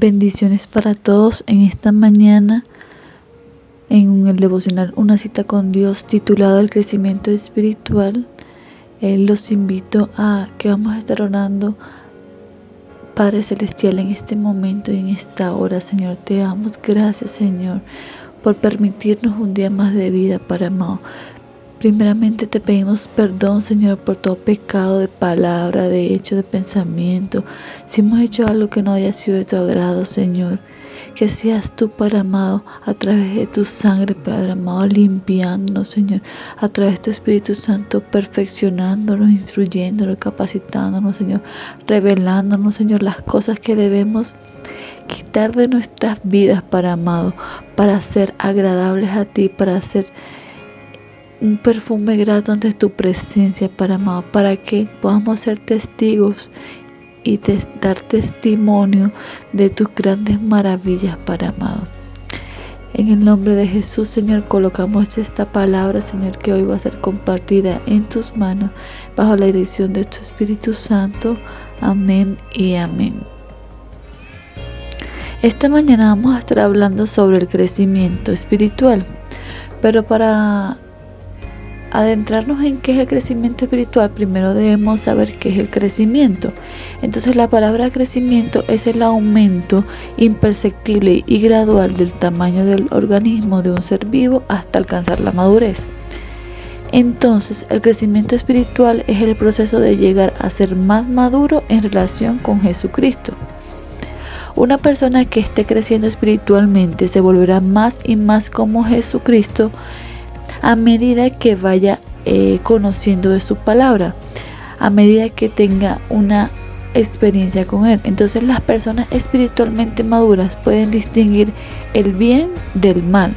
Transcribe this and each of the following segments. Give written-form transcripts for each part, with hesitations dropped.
Bendiciones para todos en esta mañana en el devocional Una cita con Dios titulado El crecimiento espiritual. Los invito a que vamos a estar orando. Padre Celestial, en este momento y en esta hora, Señor, te damos gracias, Señor, por permitirnos un día más de vida, Padre amado. Primeramente te pedimos perdón, Señor, por todo pecado de palabra, de hecho, de pensamiento. Si hemos hecho algo que no haya sido de tu agrado, Señor, que seas tú, Padre amado, a través de tu sangre, Padre amado, limpiándonos, Señor, a través de tu Espíritu Santo, perfeccionándonos, instruyéndonos, capacitándonos, Señor, revelándonos, Señor, las cosas que debemos quitar de nuestras vidas, Padre amado, para ser agradables a ti, para ser un perfume grato ante tu presencia, Padre amado, para que podamos ser testigos y dar testimonio de tus grandes maravillas, Padre amado. En el nombre de Jesús, Señor, colocamos esta palabra, Señor, que hoy va a ser compartida en tus manos, bajo la dirección de tu Espíritu Santo. Amén y amén. Esta mañana vamos a estar hablando sobre el crecimiento espiritual, pero para adentrarnos en qué es el crecimiento espiritual, primero debemos saber qué es el crecimiento. Entonces, la palabra crecimiento es el aumento imperceptible y gradual del tamaño del organismo de un ser vivo hasta alcanzar la madurez. Entonces, el crecimiento espiritual es el proceso de llegar a ser más maduro en relación con Jesucristo. Una persona que esté creciendo espiritualmente se volverá más y más como Jesucristo a medida que vaya conociendo de su palabra, a medida que tenga una experiencia con Él. Entonces, las personas espiritualmente maduras pueden distinguir el bien del mal.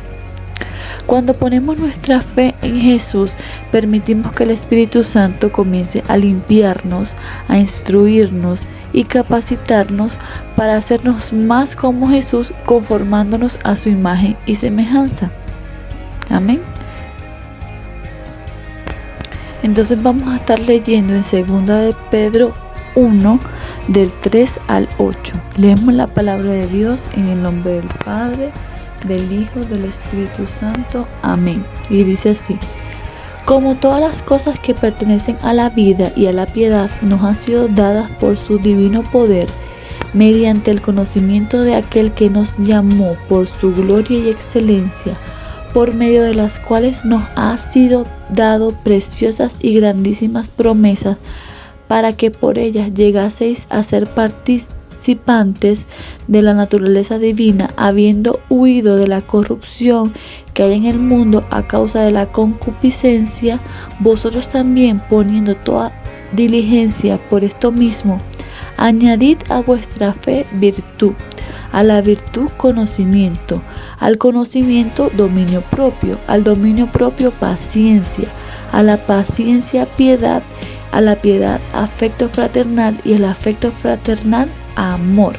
Cuando ponemos nuestra fe en Jesús, permitimos que el Espíritu Santo comience a limpiarnos, a instruirnos y capacitarnos para hacernos más como Jesús, conformándonos a su imagen y semejanza. Amén. Entonces vamos a estar leyendo en 2 de Pedro 1, del 3 al 8. Leemos la palabra de Dios en el nombre del Padre, del Hijo, del Espíritu Santo. Amén. Y dice así: como todas las cosas que pertenecen a la vida y a la piedad nos han sido dadas por su divino poder, mediante el conocimiento de aquel que nos llamó por su gloria y excelencia, por medio de las cuales nos ha sido dado preciosas y grandísimas promesas, para que por ellas llegaseis a ser participantes de la naturaleza divina, habiendo huido de la corrupción que hay en el mundo a causa de la concupiscencia. Vosotros también, poniendo toda diligencia por esto mismo, añadid a vuestra fe virtud, a la virtud conocimiento, al conocimiento dominio propio, al dominio propio paciencia, a la paciencia piedad, a la piedad afecto fraternal y al afecto fraternal amor.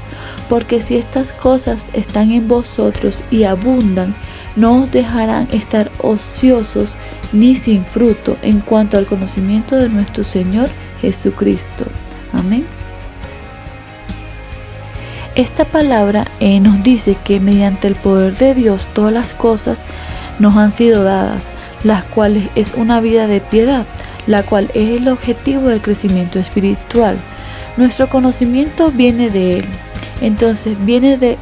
Porque si estas cosas están en vosotros y abundan, no os dejarán estar ociosos ni sin fruto en cuanto al conocimiento de nuestro Señor Jesucristo. Amén. Esta palabra nos dice que mediante el poder de Dios todas las cosas nos han sido dadas, las cuales es una vida de piedad, la cual es el objetivo del crecimiento espiritual. Nuestro conocimiento viene de Él, entonces viene de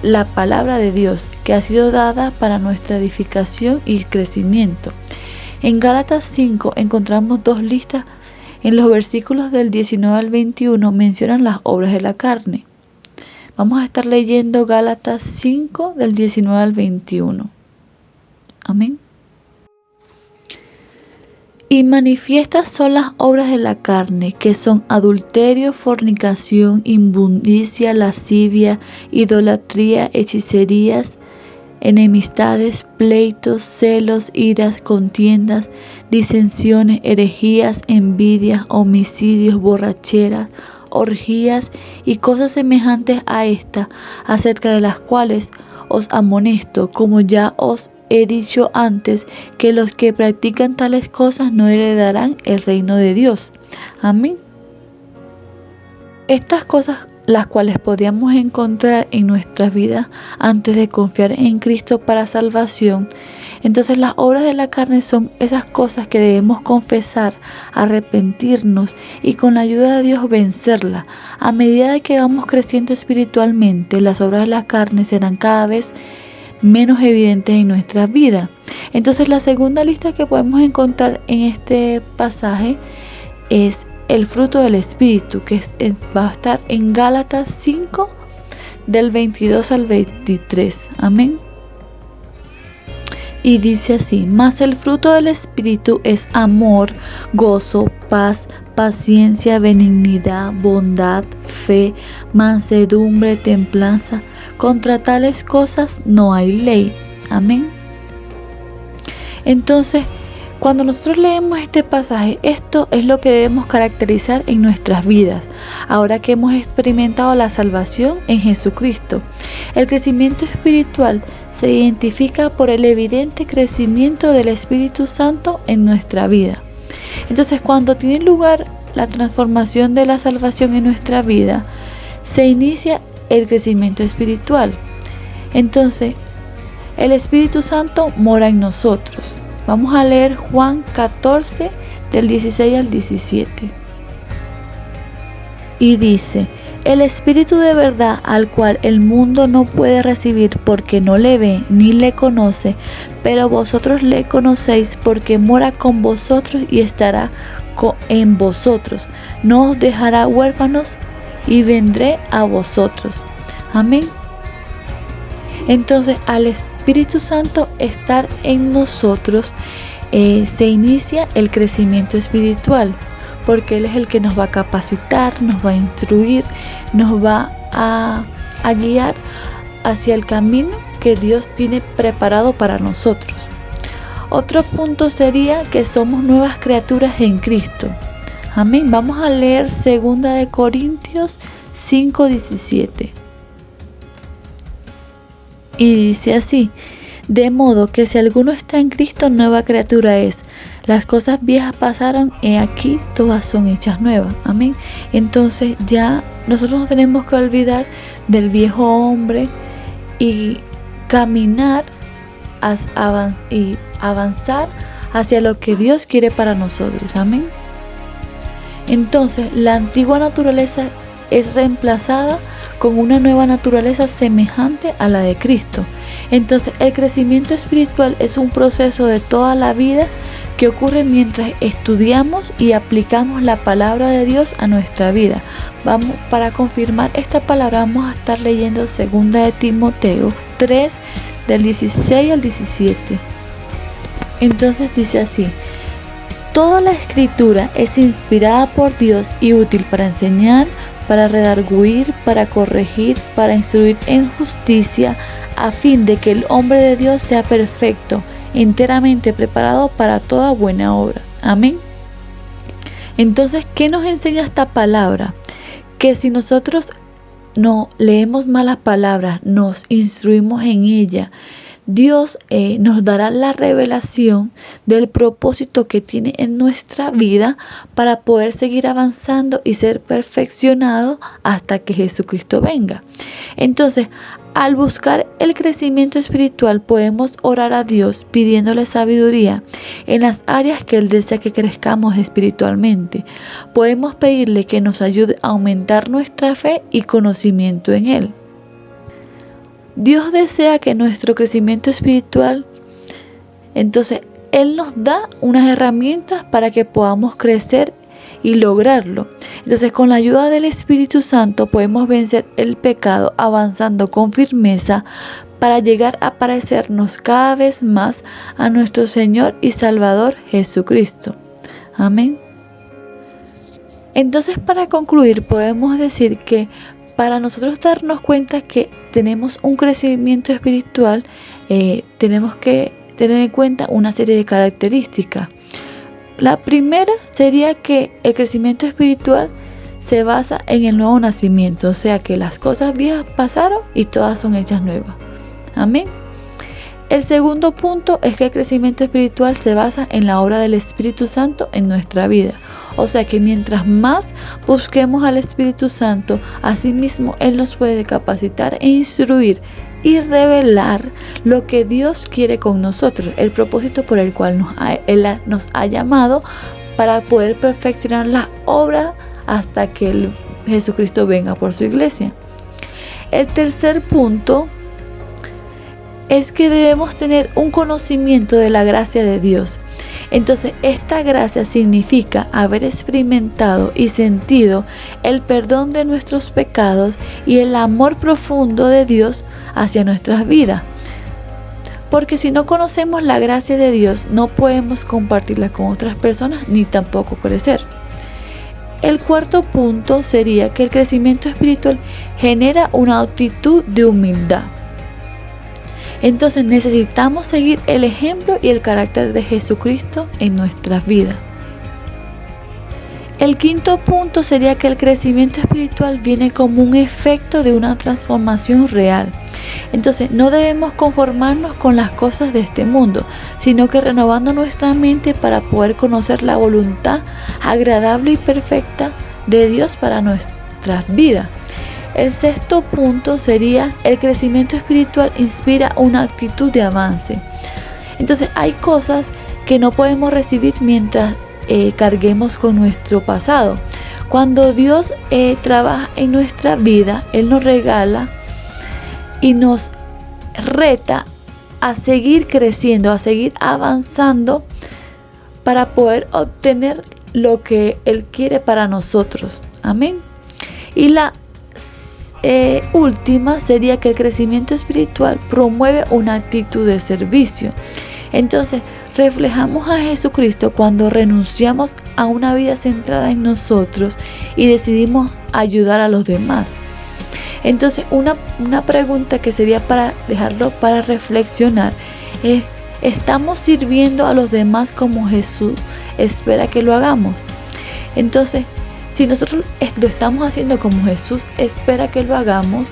la palabra de Dios que ha sido dada para nuestra edificación y crecimiento. En Gálatas 5 encontramos dos listas. En los versículos del 19 al 21 mencionan las obras de la carne. Vamos a estar leyendo Gálatas 5 del 19 al 21. Amén. Y manifiestas son las obras de la carne, que son adulterio, fornicación, inmundicia, lascivia, idolatría, hechicerías, enemistades, pleitos, celos, iras, contiendas, disensiones, herejías, envidias, homicidios, borracheras, orgías y cosas semejantes a esta, acerca de las cuales os amonesto, como ya os he dicho antes, que los que practican tales cosas no heredarán el reino de Dios. Amén. Estas cosas las cuales podíamos encontrar en nuestras vidas antes de confiar en Cristo para salvación. Entonces las obras de la carne son esas cosas que debemos confesar, arrepentirnos y con la ayuda de Dios vencerlas. A medida que vamos creciendo espiritualmente, las obras de la carne serán cada vez menos evidentes en nuestras vidas. Entonces la segunda lista que podemos encontrar en este pasaje es el fruto del Espíritu, que va a estar en Gálatas 5 del 22 al 23. Amén. Y dice así: mas el fruto del Espíritu es amor, gozo, paz, paciencia, benignidad, bondad, fe, mansedumbre, templanza. Contra tales cosas no hay ley. Amén. Entonces, cuando nosotros leemos este pasaje, esto es lo que debemos caracterizar en nuestras vidas, ahora que hemos experimentado la salvación en Jesucristo. El crecimiento espiritual se identifica por el evidente crecimiento del Espíritu Santo en nuestra vida. Entonces, cuando tiene lugar la transformación de la salvación en nuestra vida, se inicia el crecimiento espiritual. Entonces, el Espíritu Santo mora en nosotros. Vamos a leer Juan 14 del 16 al 17. Y dice: el Espíritu de verdad, al cual el mundo no puede recibir porque no le ve ni le conoce, pero vosotros le conocéis porque mora con vosotros y estará en vosotros. No os dejará huérfanos y vendré a vosotros. Amén. Entonces, al Espíritu Santo estar en nosotros, se inicia el crecimiento espiritual, porque Él es el que nos va a capacitar, nos va a instruir, nos va a guiar hacia el camino que Dios tiene preparado para nosotros. Otro punto sería que somos nuevas criaturas en Cristo. Amén. Vamos a leer 2 Corintios 5:17. Y dice así: de modo que si alguno está en Cristo, nueva criatura es. Las cosas viejas pasaron, y aquí todas son hechas nuevas. Amén. Entonces ya nosotros no tenemos que olvidar del viejo hombre y caminar y avanzar hacia lo que Dios quiere para nosotros. Amén. Entonces la antigua naturaleza es reemplazada con una nueva naturaleza semejante a la de Cristo. Entonces el crecimiento espiritual es un proceso de toda la vida que ocurre mientras estudiamos y aplicamos la palabra de Dios a nuestra vida. Para confirmar esta palabra, vamos a estar leyendo 2 de Timoteo 3 del 16 al 17. Entonces dice así: toda la escritura es inspirada por Dios y útil para enseñar, para redarguir, para corregir, para instruir en justicia, a fin de que el hombre de Dios sea perfecto, enteramente preparado para toda buena obra. Amén. Entonces, ¿qué nos enseña esta palabra? Que si nosotros no leemos malas palabras, nos instruimos en ella, Dios nos dará la revelación del propósito que tiene en nuestra vida para poder seguir avanzando y ser perfeccionado hasta que Jesucristo venga. Entonces, al buscar el crecimiento espiritual, podemos orar a Dios pidiéndole sabiduría en las áreas que Él desea que crezcamos espiritualmente. Podemos pedirle que nos ayude a aumentar nuestra fe y conocimiento en Él. Dios desea que nuestro crecimiento espiritual, entonces Él nos da unas herramientas para que podamos crecer y lograrlo. Entonces, con la ayuda del Espíritu Santo podemos vencer el pecado avanzando con firmeza para llegar a parecernos cada vez más a nuestro Señor y Salvador Jesucristo. Amén. Entonces, para concluir, podemos decir que para nosotros darnos cuenta que tenemos un crecimiento espiritual, tenemos que tener en cuenta una serie de características. La primera sería que el crecimiento espiritual se basa en el nuevo nacimiento, o sea que las cosas viejas pasaron y todas son hechas nuevas. Amén. El segundo punto es que el crecimiento espiritual se basa en la obra del Espíritu Santo en nuestra vida. O sea que mientras más busquemos al Espíritu Santo, asimismo Él nos puede capacitar e instruir y revelar lo que Dios quiere con nosotros, el propósito por el cual Él nos ha llamado para poder perfeccionar la obra hasta que Jesucristo venga por su iglesia. El tercer punto es que debemos tener un conocimiento de la gracia de Dios. Entonces, esta gracia significa haber experimentado y sentido el perdón de nuestros pecados y el amor profundo de Dios hacia nuestras vidas. Porque si no conocemos la gracia de Dios, no podemos compartirla con otras personas ni tampoco crecer. El cuarto punto sería que el crecimiento espiritual genera una actitud de humildad. Entonces necesitamos seguir el ejemplo y el carácter de Jesucristo en nuestras vidas. El quinto punto sería que el crecimiento espiritual viene como un efecto de una transformación real. Entonces no debemos conformarnos con las cosas de este mundo, sino que renovando nuestra mente para poder conocer la voluntad agradable y perfecta de Dios para nuestras vidas. El sexto punto sería el crecimiento espiritual inspira una actitud de avance. Entonces hay cosas que no podemos recibir mientras carguemos con nuestro pasado. Cuando Dios trabaja en nuestra vida, Él nos regala y nos reta a seguir creciendo, a seguir avanzando para poder obtener lo que Él quiere para nosotros. Amén. Y la última sería que el crecimiento espiritual promueve una actitud de servicio. Entonces reflejamos a Jesucristo cuando renunciamos a una vida centrada en nosotros y decidimos ayudar a los demás. Entonces una pregunta que sería para dejarlo para reflexionar es: ¿estamos sirviendo a los demás como Jesús espera que lo hagamos? Entonces, si nosotros lo estamos haciendo como Jesús espera que lo hagamos,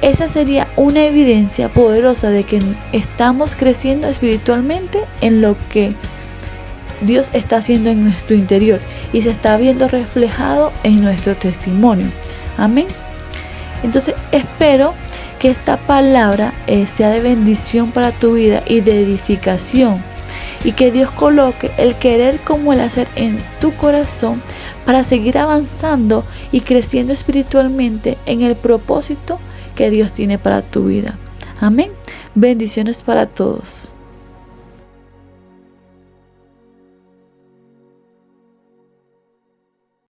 esa sería una evidencia poderosa de que estamos creciendo espiritualmente en lo que Dios está haciendo en nuestro interior y se está viendo reflejado en nuestro testimonio. Amén. Entonces espero que esta palabra sea de bendición para tu vida y de edificación, y que Dios coloque el querer como el hacer en tu corazón para seguir avanzando y creciendo espiritualmente en el propósito que Dios tiene para tu vida. Amén. Bendiciones para todos.